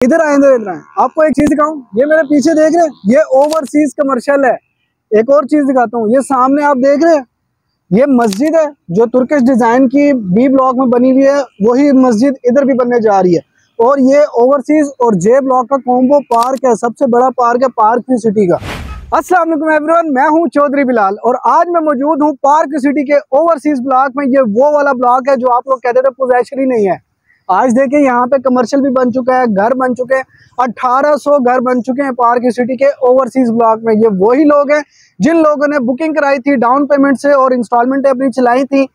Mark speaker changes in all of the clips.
Speaker 1: इधर आए, इधर आए, आपको एक चीज दिखाऊं। ये मेरे पीछे देख रहे हैं, ये ओवरसीज कमर्शियल है। एक और चीज दिखाता हूँ, ये सामने आप देख रहे हैं, ये मस्जिद है जो तुर्किश डिजाइन की बी ब्लॉक में बनी हुई है। वही मस्जिद इधर भी बनने जा रही है। और ये ओवरसीज और जे ब्लॉक का कॉम्बो पार्क है, सबसे बड़ा पार्क है पार्क व्यू सिटी का। अस्सलाम वालेकुम एवरीवन, मैं हूं चौधरी बिलाल और आज मैं मौजूद हूं पार्क व्यू सिटी के ओवरसीज ब्लॉक में। ये वो वाला ब्लॉक है जो आप लोग कहते थे पोजेशन ही नहीं है। आज देखिए यहाँ पे कमर्शियल भी बन चुका है, घर बन चुके हैं, 1800 घर बन चुके हैं पार्क व्यू सिटी के ओवरसीज ब्लॉक में। ये वही लोग हैं जिन लोगों ने बुकिंग कराई थी डाउन पेमेंट से और इंस्टॉलमेंट अपनी चलाई थी,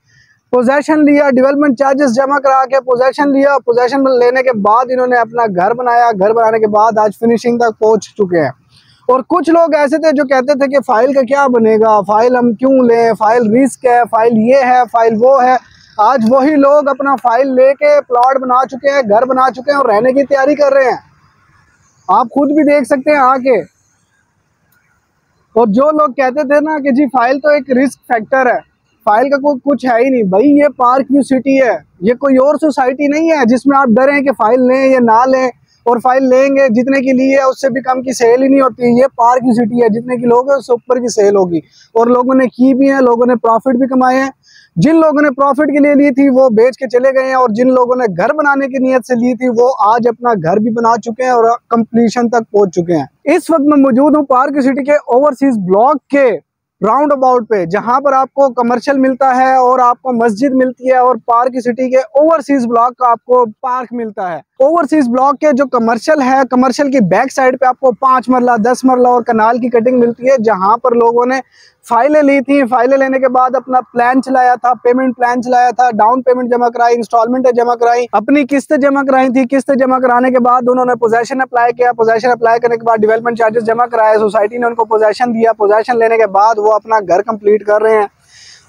Speaker 1: पोजेशन लिया, डेवलपमेंट चार्जेस जमा करा के पोजेशन लिया। पोजेशन लेने के बाद इन्होंने अपना घर बनाया, घर बनाने के बाद आज फिनिशिंग तक पहुंच चुके हैं। और कुछ लोग ऐसे थे जो कहते थे कि फाइल का क्या बनेगा, फाइल हम क्यों लें, फाइल रिस्क है, फाइल ये है, फाइल वो है। आज वही लोग अपना फाइल लेके प्लॉट बना चुके हैं, घर बना चुके हैं और रहने की तैयारी कर रहे हैं। आप खुद भी देख सकते हैं आके। और जो लोग कहते थे ना कि जी फाइल तो एक रिस्क फैक्टर है, फाइल का कोई कुछ है ही नहीं, भाई ये पार्क व्यू सिटी है, ये कोई और सोसाइटी नहीं है जिसमें आप डरें कि फाइल लें या ना लें। और फाइल लेंगे जितने की लिए है उससे भी कम की सेल ही नहीं होती। ये पार्क व्यू सिटी है, जितने की लोग हैं उससे ऊपर की सेल होगी। और लोगों ने की भी है, लोगों ने प्रॉफिट भी कमाए हैं। जिन लोगों ने प्रॉफिट के लिए ली थी वो बेच के चले गए हैं और जिन लोगों ने घर बनाने की नीयत से ली थी वो आज अपना घर भी बना चुके हैं और कंप्लीशन तक पहुंच चुके हैं। इस वक्त मैं मौजूद हूँ पार्क व्यू सिटी के ओवरसीज ब्लॉक के राउंड अबाउट पे, जहां पर आपको कमर्शियल मिलता है और आपको मस्जिद मिलती है और पार्क व्यू सिटी के ओवरसीज ब्लॉक का आपको पार्क मिलता है। ओवरसीज ब्लॉक के जो कमर्शियल है, कमर्शियल की बैक साइड पे आपको 5 मरला 10 मरला और कनाल की कटिंग मिलती है, जहां पर लोगों ने फाइलें ली थी। फाइलें लेने के बाद अपना प्लान चलाया था, पेमेंट प्लान चलाया था, डाउन पेमेंट जमा कराई, इंस्टॉलमेंट जमा कराई, अपनी किस्तें जमा कराई थी। किस्तें जमा कराने के बाद उन्होंने पोजेशन अप्लाई किया, पोजेशन अप्लाई करने के बाद डेवलपमेंट चार्जेस जमा कराए, सोसाइटी ने उनको पोजेशन दिया। पोजेशन लेने के बाद वो अपना घर कंप्लीट कर रहे हैं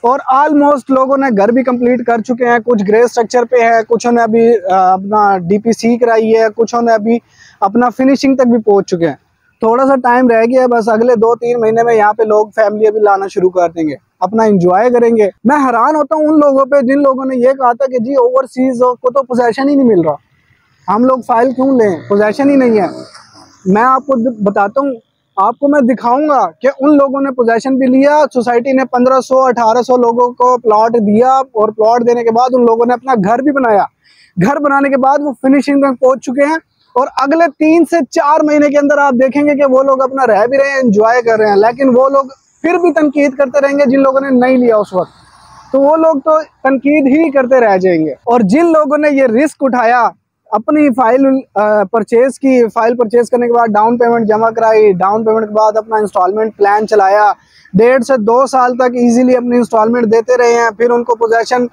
Speaker 1: और ऑलमोस्ट लोगों ने घर भी कंप्लीट कर चुके हैं। कुछ ग्रे स्ट्रक्चर पे है, कुछ ने अभी अपना डीपीसी कराई है, कुछ ने अभी अपना फिनिशिंग तक भी पहुंच चुके हैं। थोड़ा सा टाइम रह गया है, बस अगले 2-3 महीने में यहाँ पे लोग फैमिली अभी लाना शुरू कर देंगे, अपना एंजॉय करेंगे। मैं हैरान होता हूँ उन लोगों पे जिन लोगों ने ये कहा था कि जी ओवरसीज को तो पोजेशन ही नहीं मिल रहा, हम लोग फाइल क्यों लें, पोजेशन ही नहीं है। मैं आपको बताता हूँ, आपको मैं दिखाऊंगा कि उन लोगों ने पोजेशन भी लिया, सोसाइटी ने 1500-1800 लोगों को प्लॉट दिया और प्लॉट देने के बाद उन लोगों ने अपना घर भी बनाया। घर बनाने के बाद वो फिनिशिंग तक पहुंच चुके हैं और अगले 3 से 4 महीने के अंदर आप देखेंगे कि वो लोग अपना रह भी रहे हैं, एंजॉय कर रहे हैं। लेकिन वो लोग फिर भी तनकीद करते रहेंगे जिन लोगों ने नहीं लिया उस वक्त, तो वो लोग तो तनकीद ही करते रह जाएंगे। और जिन लोगों ने ये रिस्क उठाया, अपनी फाइल परचेज की, फाइल परचेज करने के बाद डाउन पेमेंट जमा कराई, डाउन पेमेंट के बाद अपना इंस्टॉलमेंट प्लान चलाया, 1.5 से 2 साल तक इजीली अपनी इंस्टॉलमेंट देते रहे हैं। फिर उनको पोजेशन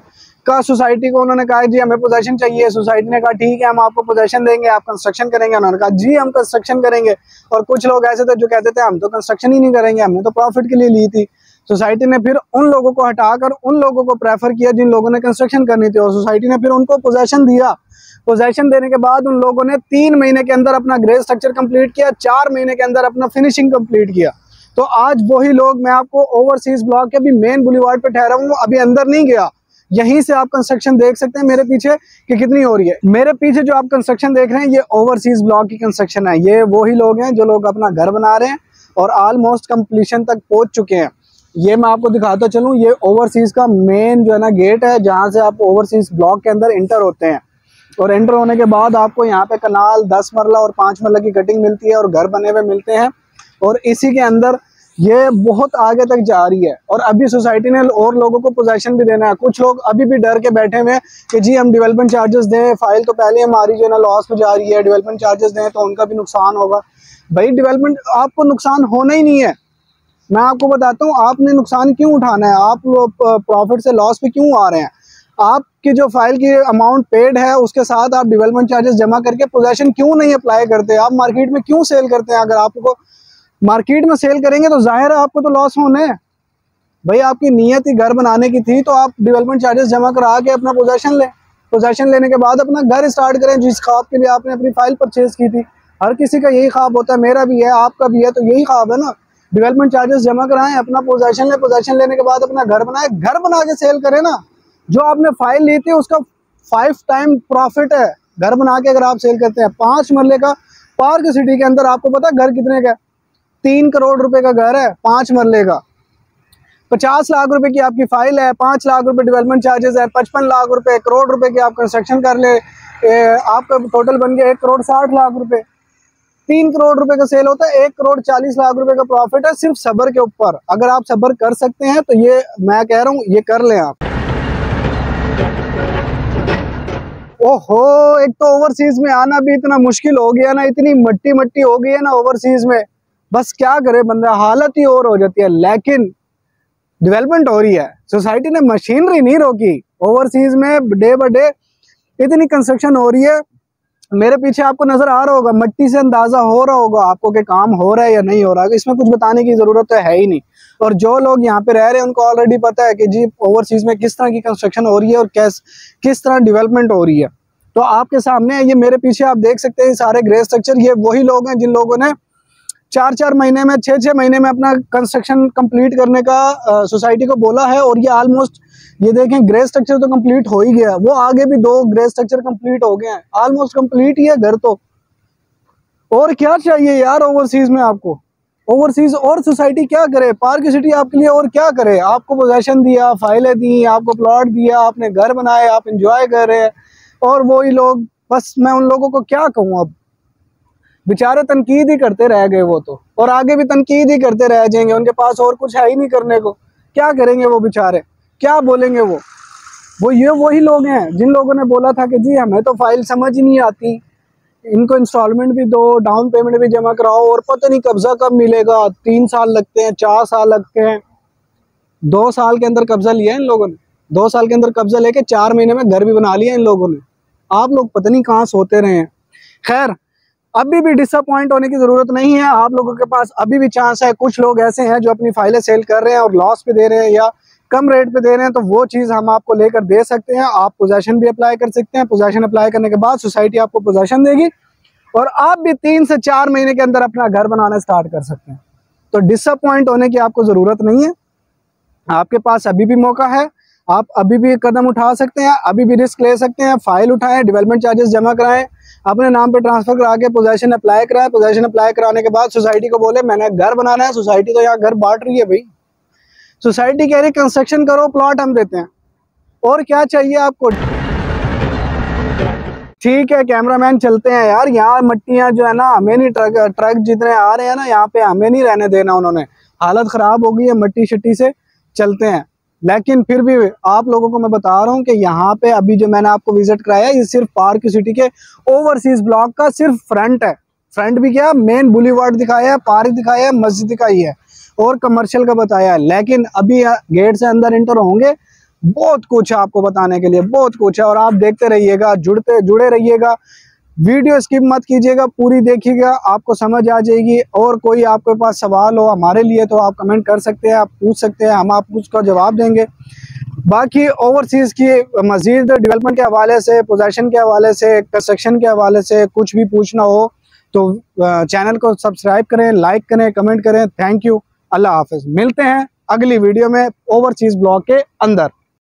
Speaker 1: का सोसाइटी को उन्होंने कहा जी हमें पोजेशन चाहिए, सोसाइटी ने कहा ठीक है हम आपको पोजेशन देंगे, आप कंस्ट्रक्शन करेंगे। उन्होंने कहा जी हम कंस्ट्रक्शन करेंगे। और कुछ लोग ऐसे थे जो कहते थे हम तो कंस्ट्रक्शन ही नहीं करेंगे, हमने तो प्रॉफिट के लिए ली थी। सोसाइटी ने फिर उन लोगों को हटाकर उन लोगों को प्रेफर किया जिन लोगों ने कंस्ट्रक्शन करनी थी और सोसाइटी ने फिर उनको पोजेशन दिया। पोजेशन देने के बाद उन लोगों ने 3 महीने के अंदर अपना ग्रे स्ट्रक्चर कंप्लीट किया, 4 महीने के अंदर अपना फिनिशिंग कंप्लीट किया। तो आज वही लोग, मैं आपको ओवरसीज ब्लॉक के अभी मेन बुलीवार्ड पे ठहरा हूँ, अभी अंदर नहीं गया, यहीं से आप कंस्ट्रक्शन देख सकते हैं मेरे पीछे कि कितनी हो रही है। मेरे पीछे जो आप कंस्ट्रक्शन देख रहे हैं ये ओवरसीज ब्लॉक की कंस्ट्रक्शन है। ये वही लोग हैं जो लोग अपना घर बना रहे हैं और ऑलमोस्ट कंप्लीशन तक पहुंच चुके हैं। ये मैं आपको दिखाता चलूँ, ये ओवरसीज का मेन जो है ना गेट है जहाँ से आप ओवरसीज ब्लॉक के अंदर इंटर होते हैं। और एंटर होने के बाद आपको यहाँ पे कनाल 10 मरला और 5 मरला की कटिंग मिलती है और घर बने हुए मिलते हैं। और इसी के अंदर ये बहुत आगे तक जा रही है और अभी सोसाइटी ने और लोगों को पोजेशन भी देना है। कुछ लोग अभी भी डर के बैठे हुए हैं कि जी हम डेवलपमेंट चार्जेस दें, फाइल तो पहले हमारी जो है ना लॉस में जा रही है, डेवलपमेंट चार्जेस दें तो उनका भी नुकसान होगा। भाई डेवलपमेंट आपको नुकसान होना ही नहीं है। मैं आपको बताता हूँ आपने नुकसान क्यों उठाना है, आप प्रॉफिट से लॉस पे क्यों आ रहे हैं। आपकी जो फाइल की अमाउंट पेड है उसके साथ आप डेवलपमेंट चार्जेस जमा करके पोजेशन क्यों नहीं अप्लाई करते, आप मार्केट में क्यों सेल करते हैं। अगर आपको मार्केट में सेल करेंगे तो जाहिर है आपको तो लॉस होने हैं। भाई आपकी नीयत ही घर बनाने की थी तो आप डेवलपमेंट चार्जेस जमा करा के अपना पोजेशन लें, पोजेशन लेने के बाद अपना घर स्टार्ट करें जिस ख्वाब के लिए आपने अपनी फाइल परचेज की थी। हर किसी का यही ख्वाब होता है, मेरा भी है, आपका भी है, तो यही ख्वाब है ना, डेवलपमेंट चार्जेस जमा कराएं, अपना पोजेशन लें, पोजेशन लेने के बाद अपना घर बना के सेल करें ना। जो आपने फाइल ली थी उसका 5 टाइम प्रॉफिट है, घर बना के अगर आप सेल करते हैं, 5 मरले का पार्क सिटी के अंदर, आपको पता है घर कितने का? 3 करोड़ रुपए का घर है, 5 मरले का। 50 लाख रुपए की आपकी फाइल है, 5 लाख रुपए डेवलपमेंट चार्जेस है, 55 लाख रुपए, 1 करोड़ रुपए की आप कंस्ट्रक्शन कर ले, आपका टोटल बन गया 1 करोड़ 60 लाख रुपए। 3 करोड़ रुपए का सेल होता है, 1 करोड़ 40 लाख रुपए का प्रॉफिट है सिर्फ सब्र के ऊपर। अगर आप सब्र कर सकते हैं तो ये मैं कह रहा हूँ, ये कर लें आप। ओहो, एक तो ओवरसीज में आना भी इतना मुश्किल हो गया ना, इतनी मट्टी मट्टी हो गई है ना ओवरसीज में, बस क्या करे बंदा, हालत ही और हो जाती है। लेकिन डेवलपमेंट हो रही है, सोसाइटी ने मशीनरी नहीं रोकी। ओवरसीज में डे बाय डे इतनी कंस्ट्रक्शन हो रही है, मेरे पीछे आपको नजर आ रहा होगा, मट्टी से अंदाजा हो रहा होगा आपको कि काम हो रहा है या नहीं हो रहा है। इसमें कुछ बताने की जरूरत तो है ही नहीं। और जो लोग यहाँ पे रह रहे हैं उनको ऑलरेडी पता है कि जी ओवरसीज में किस तरह की कंस्ट्रक्शन हो रही है और किस तरह डेवलपमेंट हो रही है। तो आपके सामने ये मेरे पीछे आप देख सकते हैं सारे ग्रे स्ट्रक्चर, ये वही लोग हैं जिन लोगों ने 4-4 महीने में, 6-6 महीने में अपना कंस्ट्रक्शन कंप्लीट करने का सोसाइटी को बोला है। और ये ऑलमोस्ट, ये देखें ग्रे स्ट्रक्चर तो कंप्लीट हो ही गया, वो आगे भी 2 ग्रे स्ट्रक्चर कंप्लीट हो गए हैं, ऑलमोस्ट कंप्लीट ही है घर तो। और क्या चाहिए यार ओवरसीज में आपको? ओवरसीज और सोसाइटी क्या करे, पार्क सिटी आपके लिए और क्या करे? आपको पोजेशन दिया, फाइलें दी, आपको प्लॉट दिया, आपने घर बनाए, आप इंजॉय कर रहे हैं, और वही लोग, बस मैं उन लोगों को क्या कहूँ, अब बेचारे तनकीद ही करते रह गए वो तो, और आगे भी तनकीद ही करते रह जाएंगे। उनके पास और कुछ है ही नहीं करने को, क्या करेंगे वो बेचारे, क्या बोलेंगे वो ये वही लोग हैं जिन लोगों ने बोला था कि जी हमें तो फाइल समझ ही नहीं आती, इनको इंस्टॉलमेंट भी दो, डाउन पेमेंट भी जमा कराओ, और पता नहीं कब्जा कब मिलेगा, 3 साल लगते हैं, 4 साल लगते हैं। 2 साल के अंदर कब्जा लिया इन लोगों ने, 2 साल के अंदर कब्जा लेके 4 महीने में घर भी बना लिया इन लोगों ने। आप लोग पता नहीं कहाँ सोते रहे हैं। खैर, अभी भी डिसअपॉइंट होने की जरूरत नहीं है, आप लोगों के पास अभी भी चांस है। कुछ लोग ऐसे हैं जो अपनी फाइलें सेल कर रहे हैं और लॉस पे दे रहे हैं या कम रेट पे दे रहे हैं, तो वो चीज़ हम आपको लेकर दे सकते हैं। आप पोजेशन भी अप्लाई कर सकते हैं, पोजेशन अप्लाई करने के बाद सोसाइटी आपको पोजेशन देगी और आप भी 3 से 4 महीने के अंदर अपना घर बनाना स्टार्ट कर सकते हैं। तो डिसअपॉइंट होने की आपको ज़रूरत नहीं है, आपके पास अभी भी मौका है, आप अभी भी कदम उठा सकते हैं, अभी भी रिस्क ले सकते हैं। फाइल उठाएं, डेवलपमेंट चार्जेस जमा कराएं, अपने नाम पे ट्रांसफर करा के पोजेशन अप्लाई कराएं। पोजेशन अप्लाई कराने के बाद सोसाइटी को बोले मैंने घर बनाना है, सोसाइटी तो यहाँ घर बांट रही है भाई, सोसाइटी कह रही कंस्ट्रक्शन करो, प्लॉट हम देते हैं, और क्या चाहिए आपको? ठीक है कैमरामैन, चलते हैं यार, यहाँ मट्टियाँ जो है ना हमें नहीं, ट्रक जितने आ रहे हैं ना यहाँ पे हमें नहीं रहने देना, उन्होंने हालत ख़राब हो गई है मट्टी शट्टी से, चलते हैं। लेकिन फिर भी आप लोगों को मैं बता रहा हूँ कि यहाँ पे अभी जो मैंने आपको विजिट कराया, ये सिर्फ पार्क सिटी के ओवरसीज ब्लॉक का सिर्फ फ्रंट है। फ्रंट भी क्या, मेन बुलीवार्ड दिखाया है, पार्क दिखाया है, मस्जिद दिखाई है और कमर्शियल का बताया है। लेकिन अभी गेट से अंदर इंटर होंगे, बहुत कुछ है आपको बताने के लिए, बहुत कुछ है। और आप देखते रहिएगा, जुड़े रहिएगा, वीडियो स्किप मत कीजिएगा, पूरी देखिएगा, आपको समझ आ जाएगी। और कोई आपके पास सवाल हो हमारे लिए तो आप कमेंट कर सकते हैं, आप पूछ सकते हैं, हम आपको उसका जवाब देंगे। बाकी ओवरसीज़ की मज़ीद डेवलपमेंट के हवाले से, पोजेशन के हवाले से, कंस्ट्रक्शन के हवाले से कुछ भी पूछना हो तो चैनल को सब्सक्राइब करें, लाइक करें, कमेंट करें। थैंक यू, अल्लाह हाफिज़। मिलते हैं अगली वीडियो में ओवरसीज़ ब्लॉक के अंदर।